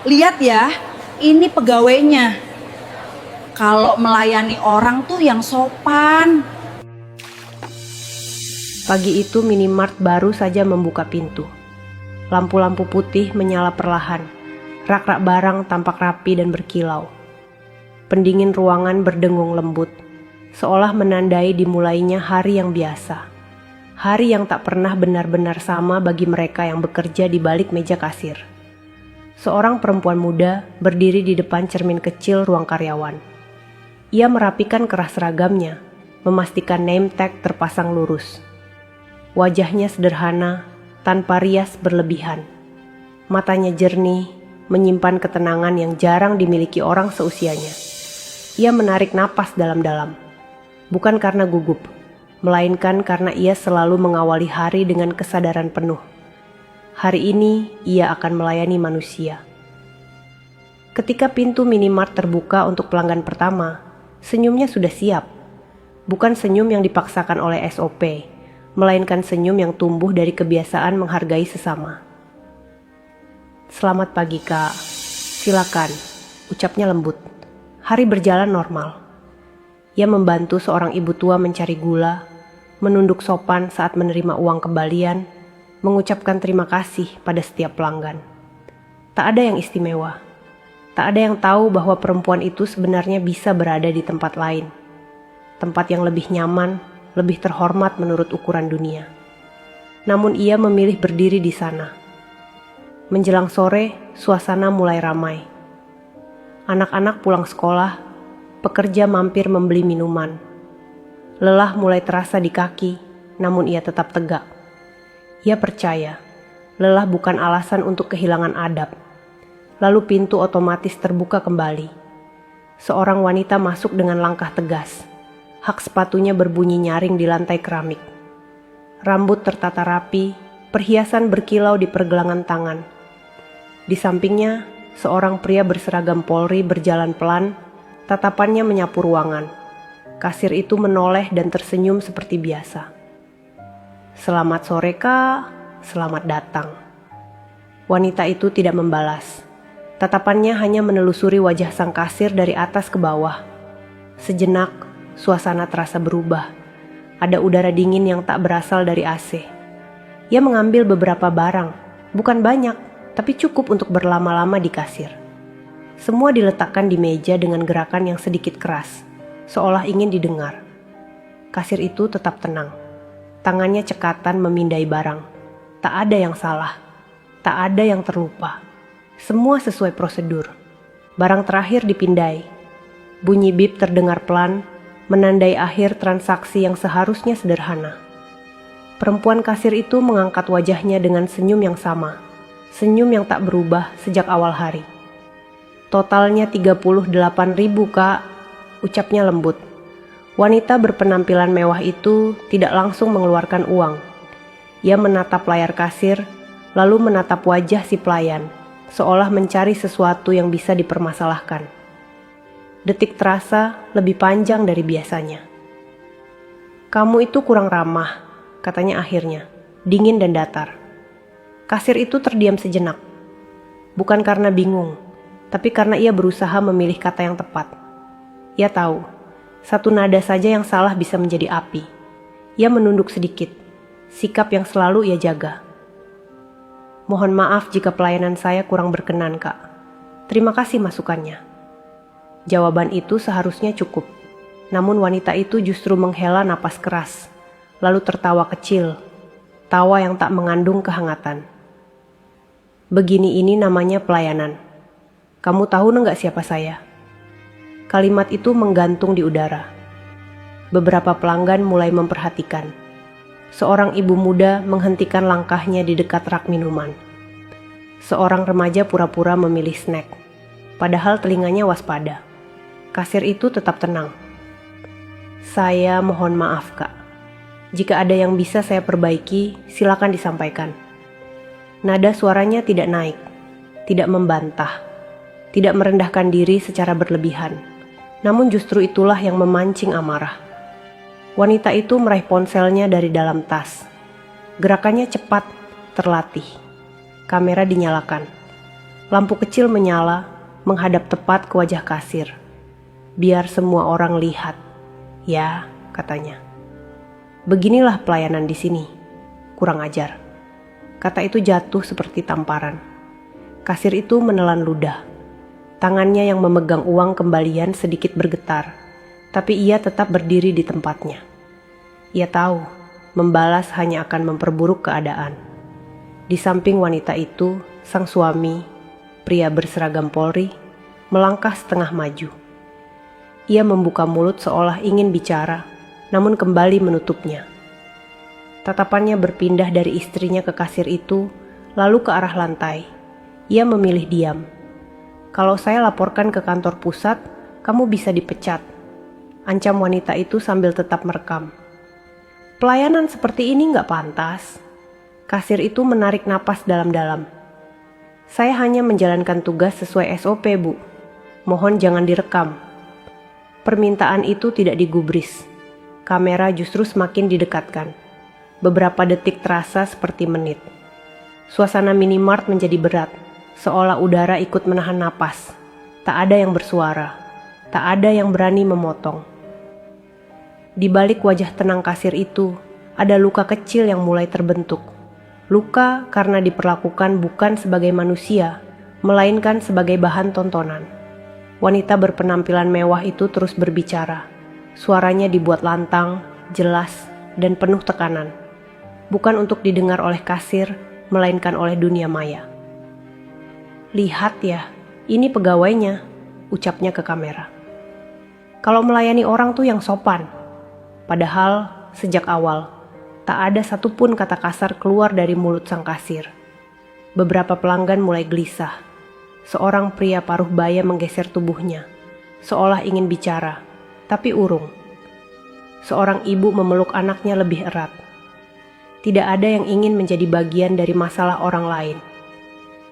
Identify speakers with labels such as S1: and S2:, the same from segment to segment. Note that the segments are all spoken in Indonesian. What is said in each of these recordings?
S1: Lihat ya, ini pegawainya. Kalau melayani orang tuh yang sopan.
S2: Pagi itu minimart baru saja membuka pintu. Lampu-lampu putih menyala perlahan. Rak-rak barang tampak rapi dan berkilau. Pendingin ruangan berdengung lembut, seolah menandai dimulainya hari yang biasa. Hari yang tak pernah benar-benar sama bagi mereka yang bekerja di balik meja kasir. Seorang perempuan muda berdiri di depan cermin kecil ruang karyawan. Ia merapikan kerah seragamnya, memastikan name tag terpasang lurus. Wajahnya sederhana, tanpa rias berlebihan. Matanya jernih, menyimpan ketenangan yang jarang dimiliki orang seusianya. Ia menarik napas dalam-dalam, bukan karena gugup, melainkan karena ia selalu mengawali hari dengan kesadaran penuh. Hari ini ia akan melayani manusia. Ketika pintu minimart terbuka untuk pelanggan pertama, senyumnya sudah siap. Bukan senyum yang dipaksakan oleh SOP, melainkan senyum yang tumbuh dari kebiasaan menghargai sesama. "Selamat pagi, Kak. Silakan," ucapnya lembut. Hari berjalan normal. Ia membantu seorang ibu tua mencari gula, menunduk sopan saat menerima uang kembalian, mengucapkan terima kasih pada setiap pelanggan. Tak ada yang istimewa. Tak ada yang tahu bahwa perempuan itu sebenarnya bisa berada di tempat lain. Tempat yang lebih nyaman, lebih terhormat menurut ukuran dunia. Namun ia memilih berdiri di sana. Menjelang sore, suasana mulai ramai. Anak-anak pulang sekolah, pekerja mampir membeli minuman. Lelah mulai terasa di kaki, namun ia tetap tegak. Ia percaya, lelah bukan alasan untuk kehilangan adab. Lalu pintu otomatis terbuka kembali. Seorang wanita masuk dengan langkah tegas. Hak sepatunya berbunyi nyaring di lantai keramik. Rambut tertata rapi, perhiasan berkilau di pergelangan tangan. Di sampingnya, seorang pria berseragam Polri berjalan pelan, tatapannya menyapu ruangan. Kasir itu menoleh dan tersenyum seperti biasa. "Selamat sore, Kak. Selamat datang." Wanita itu tidak membalas. Tatapannya hanya menelusuri wajah sang kasir dari atas ke bawah. Sejenak, suasana terasa berubah. Ada udara dingin yang tak berasal dari AC. Ia mengambil beberapa barang, bukan banyak, tapi cukup untuk berlama-lama di kasir. Semua diletakkan di meja dengan gerakan yang sedikit keras, seolah ingin didengar. Kasir itu tetap tenang. Tangannya cekatan memindai barang. Tak ada yang salah, tak ada yang terlupa. Semua sesuai prosedur. Barang terakhir dipindai. Bunyi bip terdengar pelan, menandai akhir transaksi yang seharusnya sederhana. Perempuan kasir itu mengangkat wajahnya dengan senyum yang sama. Senyum yang tak berubah sejak awal hari. "Totalnya 38.000, Kak," ucapnya lembut. Wanita berpenampilan mewah itu tidak langsung mengeluarkan uang. Ia menatap layar kasir, lalu menatap wajah si pelayan, seolah mencari sesuatu yang bisa dipermasalahkan. Detik terasa lebih panjang dari biasanya. "Kamu itu kurang ramah," katanya akhirnya, dingin dan datar. Kasir itu terdiam sejenak. Bukan karena bingung, tapi karena ia berusaha memilih kata yang tepat. Ia tahu, satu nada saja yang salah bisa menjadi api. Ia menunduk sedikit, sikap yang selalu ia jaga. "Mohon maaf jika pelayanan saya kurang berkenan, Kak. Terima kasih masukannya." Jawaban itu seharusnya cukup. Namun wanita itu justru menghela napas keras, lalu tertawa kecil, tawa yang tak mengandung kehangatan. "Begini ini namanya pelayanan. Kamu tahu nggak siapa saya?" Kalimat itu menggantung di udara. Beberapa pelanggan mulai memperhatikan. Seorang ibu muda menghentikan langkahnya di dekat rak minuman. Seorang remaja pura-pura memilih snack, padahal telinganya waspada. Kasir itu tetap tenang. "Saya mohon maaf, Kak. Jika ada yang bisa saya perbaiki, silakan disampaikan." Nada suaranya tidak naik, tidak membantah, tidak merendahkan diri secara berlebihan. Namun justru itulah yang memancing amarah. Wanita itu meraih ponselnya dari dalam tas. Gerakannya cepat, terlatih. Kamera dinyalakan. Lampu kecil menyala, menghadap tepat ke wajah kasir. "Biar semua orang lihat." "Ya," katanya. "Beginilah pelayanan di sini. Kurang ajar." Kata itu jatuh seperti tamparan. Kasir itu menelan ludah. Tangannya yang memegang uang kembalian sedikit bergetar, tapi ia tetap berdiri di tempatnya. Ia tahu, membalas hanya akan memperburuk keadaan. Di samping wanita itu, sang suami, pria berseragam Polri, melangkah setengah maju. Ia membuka mulut seolah ingin bicara, namun kembali menutupnya. Tatapannya berpindah dari istrinya ke kasir itu, lalu ke arah lantai. Ia memilih diam. "Kalau saya laporkan ke kantor pusat, kamu bisa dipecat," ancam wanita itu sambil tetap merekam. "Pelayanan seperti ini nggak pantas." Kasir itu menarik napas dalam-dalam. "Saya hanya menjalankan tugas sesuai SOP, Bu. Mohon jangan direkam." Permintaan itu tidak digubris. Kamera justru semakin didekatkan. Beberapa detik terasa seperti menit. Suasana minimart menjadi berat, seolah udara ikut menahan napas. Tak ada yang bersuara, tak ada yang berani memotong. Di balik wajah tenang kasir itu, ada luka kecil yang mulai terbentuk. Luka karena diperlakukan bukan sebagai manusia, melainkan sebagai bahan tontonan. Wanita berpenampilan mewah itu terus berbicara. Suaranya dibuat lantang, jelas, dan penuh tekanan. Bukan untuk didengar oleh kasir, melainkan oleh dunia maya. "Lihat ya, ini pegawainya," ucapnya ke kamera. "Kalau melayani orang tuh yang sopan." Padahal sejak awal, tak ada satupun kata kasar keluar dari mulut sang kasir. Beberapa pelanggan mulai gelisah. Seorang pria paruh baya menggeser tubuhnya, seolah ingin bicara, tapi urung. Seorang ibu memeluk anaknya lebih erat. Tidak ada yang ingin menjadi bagian dari masalah orang lain.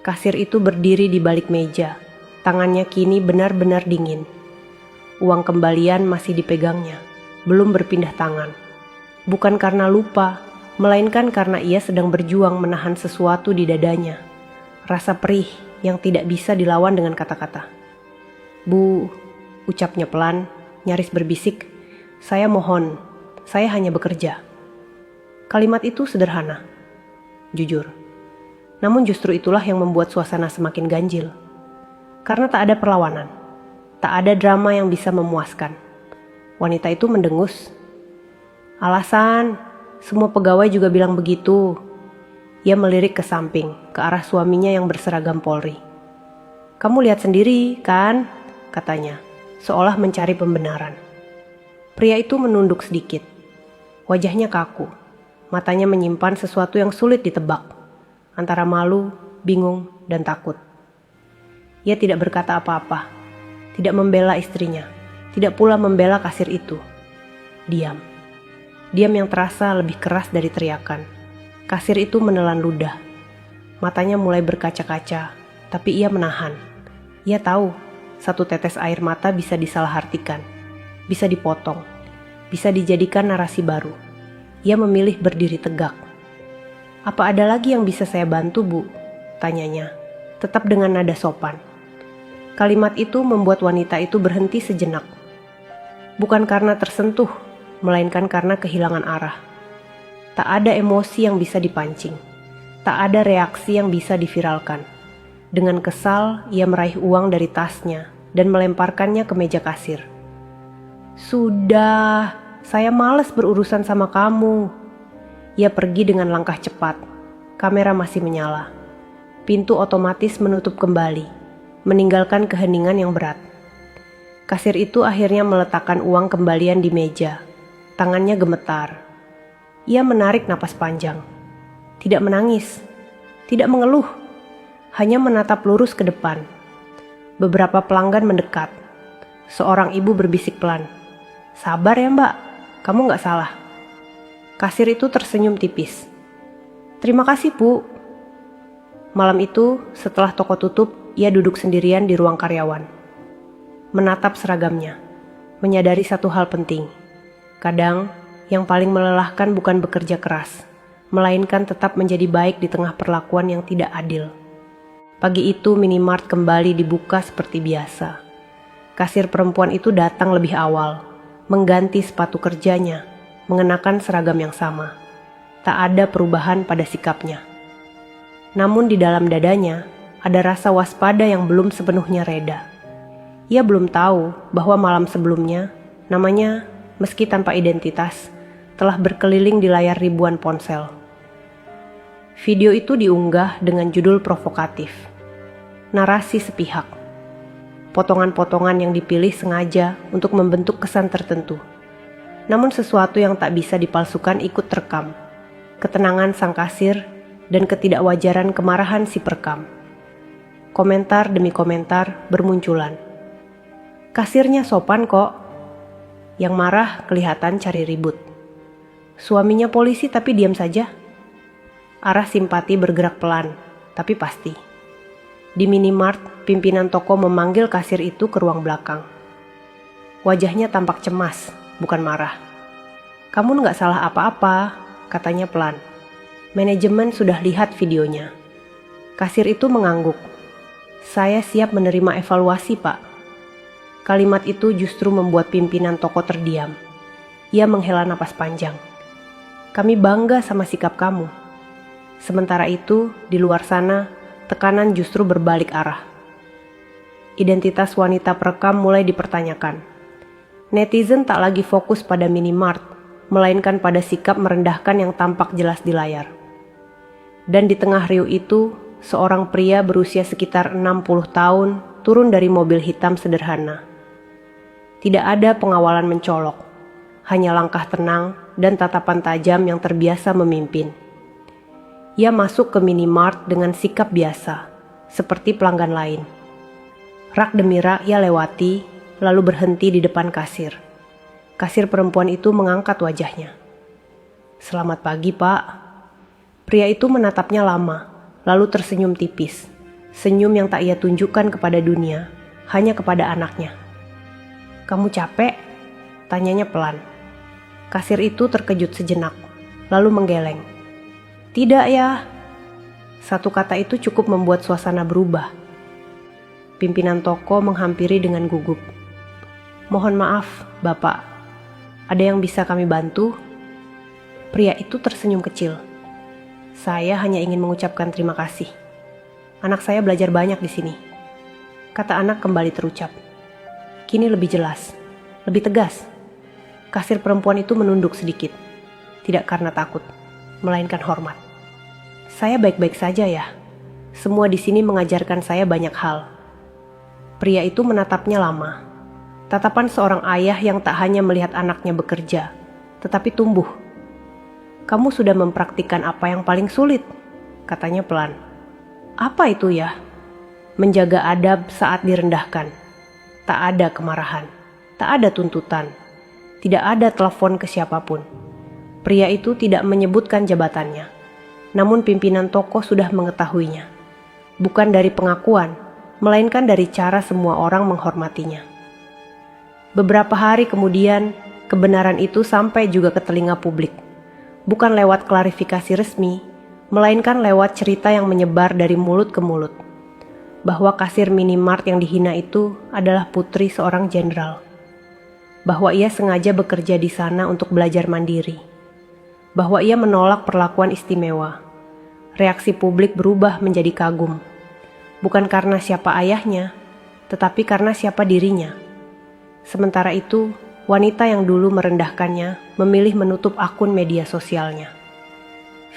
S2: Kasir itu berdiri di balik meja, tangannya kini benar-benar dingin. Uang kembalian masih dipegangnya, belum berpindah tangan. Bukan karena lupa, melainkan karena ia sedang berjuang menahan sesuatu di dadanya. Rasa perih yang tidak bisa dilawan dengan kata-kata. "Bu," ucapnya pelan, nyaris berbisik, "saya mohon, saya hanya bekerja." Kalimat itu sederhana, jujur. Namun justru itulah yang membuat suasana semakin ganjil. Karena tak ada perlawanan, tak ada drama yang bisa memuaskan. Wanita itu mendengus. "Alasan, semua pegawai juga bilang begitu." Ia melirik ke samping, ke arah suaminya yang berseragam Polri. "Kamu lihat sendiri, kan?" katanya, seolah mencari pembenaran. Pria itu menunduk sedikit. Wajahnya kaku, matanya menyimpan sesuatu yang sulit ditebak, antara malu, bingung, dan takut. Ia tidak berkata apa-apa, tidak membela istrinya, tidak pula membela kasir itu. Diam. Diam yang terasa lebih keras dari teriakan. Kasir itu menelan ludah. Matanya mulai berkaca-kaca, tapi ia menahan. Ia tahu, satu tetes air mata bisa disalahartikan, bisa dipotong, bisa dijadikan narasi baru. Ia memilih berdiri tegak. "Apa ada lagi yang bisa saya bantu, Bu?" tanyanya, tetap dengan nada sopan. Kalimat itu membuat wanita itu berhenti sejenak. Bukan karena tersentuh, melainkan karena kehilangan arah. Tak ada emosi yang bisa dipancing. Tak ada reaksi yang bisa diviralkan. Dengan kesal, ia meraih uang dari tasnya dan melemparkannya ke meja kasir. "Sudah, saya malas berurusan sama kamu." Ia pergi dengan langkah cepat. Kamera masih menyala. Pintu otomatis menutup kembali, meninggalkan keheningan yang berat. Kasir itu akhirnya meletakkan uang kembalian di meja. Tangannya gemetar. Ia menarik napas panjang. Tidak menangis, tidak mengeluh, hanya menatap lurus ke depan. Beberapa pelanggan mendekat. Seorang ibu berbisik pelan, "Sabar ya Mbak, kamu gak salah." Kasir itu tersenyum tipis. "Terima kasih Bu." Malam itu, setelah toko tutup, ia duduk sendirian di ruang karyawan. Menatap seragamnya, menyadari satu hal penting. Kadang, yang paling melelahkan bukan bekerja keras, melainkan tetap menjadi baik di tengah perlakuan yang tidak adil. Pagi itu minimart kembali dibuka seperti biasa. Kasir perempuan itu datang lebih awal, mengganti sepatu kerjanya, mengenakan seragam yang sama. Tak ada perubahan pada sikapnya. Namun di dalam dadanya ada rasa waspada yang belum sepenuhnya reda. Ia belum tahu bahwa malam sebelumnya namanya, meski tanpa identitas, telah berkeliling di layar ribuan ponsel. Video itu diunggah dengan judul provokatif, narasi sepihak. Potongan-potongan yang dipilih sengaja untuk membentuk kesan tertentu. Namun sesuatu yang tak bisa dipalsukan ikut terekam. Ketenangan sang kasir dan ketidakwajaran kemarahan si perekam. Komentar demi komentar bermunculan. Kasirnya sopan kok. Yang marah kelihatan cari ribut. Suaminya polisi tapi diam saja. Arah simpati bergerak pelan, tapi pasti. Di minimart, pimpinan toko memanggil kasir itu ke ruang belakang. Wajahnya tampak cemas, bukan marah. "Kamu nggak salah apa-apa," katanya pelan. "Manajemen sudah lihat videonya." Kasir itu mengangguk. "Saya siap menerima evaluasi, Pak." Kalimat itu justru membuat pimpinan toko terdiam. Ia menghela napas panjang. "Kami bangga sama sikap kamu." Sementara itu, di luar sana, tekanan justru berbalik arah. Identitas wanita perekam mulai dipertanyakan. Netizen tak lagi fokus pada minimart, melainkan pada sikap merendahkan yang tampak jelas di layar. Dan di tengah riuh itu, seorang pria berusia sekitar 60 tahun turun dari mobil hitam sederhana. Tidak ada pengawalan mencolok, hanya langkah tenang dan tatapan tajam yang terbiasa memimpin. Ia masuk ke minimart dengan sikap biasa, seperti pelanggan lain. Rak demi rak ia lewati, lalu berhenti di depan kasir. Kasir perempuan itu mengangkat wajahnya. "Selamat pagi, Pak." Pria itu menatapnya lama, lalu tersenyum tipis. Senyum yang tak ia tunjukkan kepada dunia, hanya kepada anaknya. "Kamu capek?" tanyanya pelan. Kasir itu terkejut sejenak, lalu menggeleng. "Tidak ya." Satu kata itu cukup membuat suasana berubah. Pimpinan toko menghampiri dengan gugup. "Mohon maaf, Bapak. Ada yang bisa kami bantu?" Pria itu tersenyum kecil. "Saya hanya ingin mengucapkan terima kasih. Anak saya belajar banyak di sini." Kata anak kembali terucap. Kini lebih jelas, lebih tegas. Kasir perempuan itu menunduk sedikit. Tidak karena takut, melainkan hormat. "Saya baik-baik saja ya. Semua di sini mengajarkan saya banyak hal." Pria itu menatapnya lama. Tatapan seorang ayah yang tak hanya melihat anaknya bekerja, tetapi tumbuh. "Kamu sudah mempraktikkan apa yang paling sulit," katanya pelan. "Apa itu ya?" "Menjaga adab saat direndahkan. Tak ada kemarahan, tak ada tuntutan, tidak ada telepon ke siapapun." Pria itu tidak menyebutkan jabatannya. Namun pimpinan toko sudah mengetahuinya. Bukan dari pengakuan, melainkan dari cara semua orang menghormatinya. Beberapa hari kemudian, kebenaran itu sampai juga ke telinga publik. Bukan lewat klarifikasi resmi, melainkan lewat cerita yang menyebar dari mulut ke mulut. Bahwa kasir minimart yang dihina itu adalah putri seorang jenderal. Bahwa ia sengaja bekerja di sana untuk belajar mandiri. Bahwa ia menolak perlakuan istimewa. Reaksi publik berubah menjadi kagum. Bukan karena siapa ayahnya, tetapi karena siapa dirinya. Sementara itu, wanita yang dulu merendahkannya memilih menutup akun media sosialnya.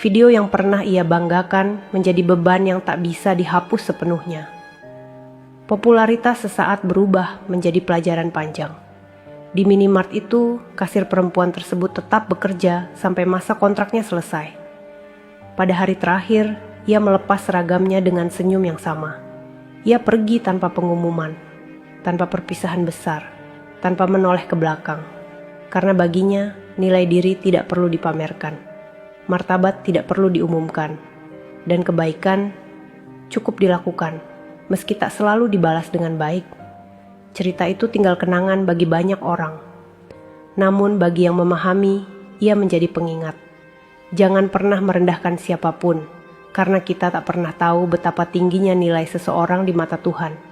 S2: Video yang pernah ia banggakan menjadi beban yang tak bisa dihapus sepenuhnya. Popularitas sesaat berubah menjadi pelajaran panjang. Di minimart itu, kasir perempuan tersebut tetap bekerja sampai masa kontraknya selesai. Pada hari terakhir, ia melepas seragamnya dengan senyum yang sama. Ia pergi tanpa pengumuman, tanpa perpisahan besar, tanpa menoleh ke belakang. Karena baginya, nilai diri tidak perlu dipamerkan. Martabat tidak perlu diumumkan. Dan kebaikan cukup dilakukan, meski tak selalu dibalas dengan baik. Cerita itu tinggal kenangan bagi banyak orang. Namun bagi yang memahami, ia menjadi pengingat. Jangan pernah merendahkan siapapun, karena kita tak pernah tahu betapa tingginya nilai seseorang di mata Tuhan.